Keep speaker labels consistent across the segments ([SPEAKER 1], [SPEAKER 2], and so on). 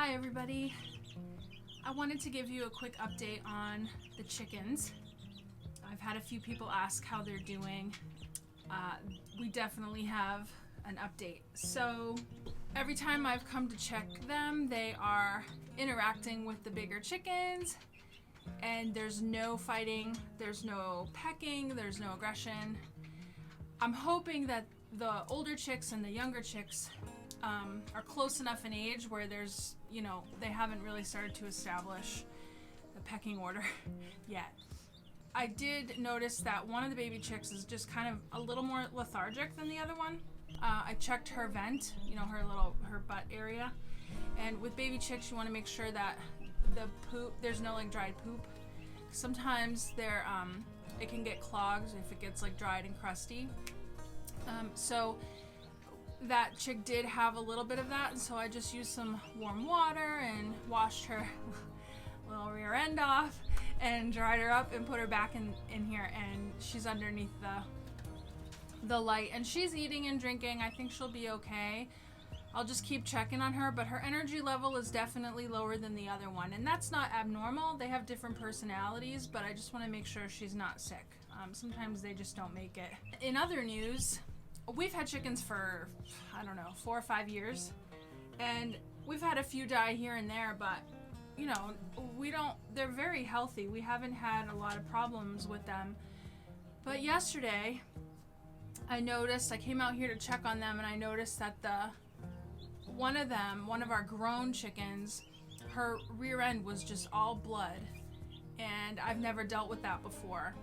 [SPEAKER 1] Hi everybody. I wanted to give you a quick update on the chickens. I've had a few people ask how they're doing. We definitely have an update. So every time I've come to check them, they are interacting with the bigger chickens, and there's no fighting, there's no pecking, there's no aggression. I'm hoping that the older chicks and the younger chicks are close enough in age where there's, they haven't really started to establish the pecking order yet. I did notice that one of the baby chicks is just kind of a little more lethargic than the other one. I checked her vent, her butt area. And with baby chicks, you want to make sure that the poop, there's no dried poop. Sometimes it can get clogged if it gets dried and crusty. So that chick did have a little bit of that, and so I just used some warm water and washed her little rear end off and dried her up and put her back in here, and she's underneath the light, and she's eating and drinking. I think she'll be okay. I'll just keep checking on her, but her energy level is definitely lower than the other one, and that's not abnormal. They have different personalities, but I just want to make sure she's not sick. Sometimes they just don't make it. In other news, we've had chickens for, 4 or 5 years, and we've had a few die here and there, but they're very healthy. We haven't had a lot of problems with them. But yesterday, I came out here to check on them, and I noticed that one of our grown chickens, her rear end was just all blood, and I've never dealt with that before.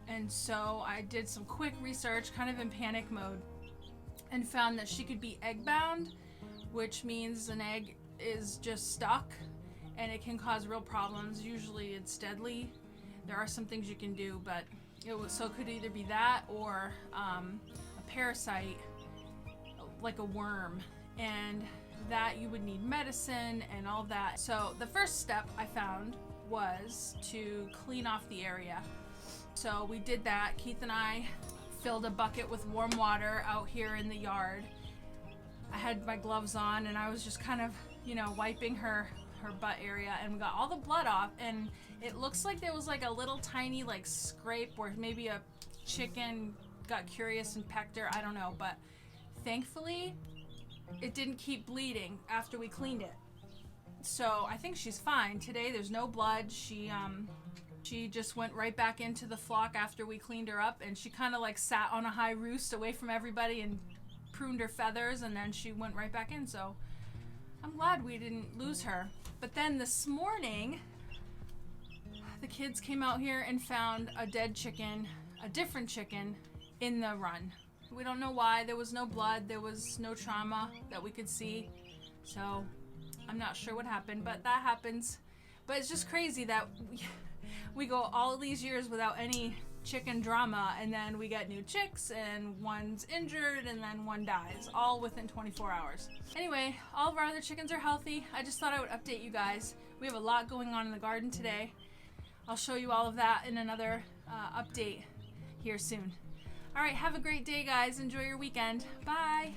[SPEAKER 1] And so I did some quick research, kind of in panic mode, and found that she could be egg bound, which means an egg is just stuck and it can cause real problems. Usually it's deadly. There are some things you can do, but it could either be that or a parasite, like a worm, and that you would need medicine and all that. So the first step I found was to clean off the area. So we did that. Keith and I filled a bucket with warm water out here in the yard. I had my gloves on, and I was just kind of, wiping her butt area, and we got all the blood off, and it looks like there was a little tiny scrape where maybe a chicken got curious and pecked her. I don't know, but thankfully it didn't keep bleeding after we cleaned it. So I think she's fine. Today there's no blood. She just went right back into the flock after we cleaned her up, and she kind of sat on a high roost away from everybody and pruned her feathers, and then she went right back in. So I'm glad we didn't lose her. But then this morning, the kids came out here and found a dead chicken, a different chicken, in the run. We don't know why. There was no blood. There was no trauma that we could see. So I'm not sure what happened, but that happens. But it's just crazy that we go all these years without any chicken drama, and then we get new chicks, and one's injured, and then one dies, all within 24 hours. Anyway, all of our other chickens are healthy. I just thought I would update you guys. We have a lot going on in the garden today. I'll show you all of that in another update here soon. All right, have a great day, guys. Enjoy your weekend. Bye.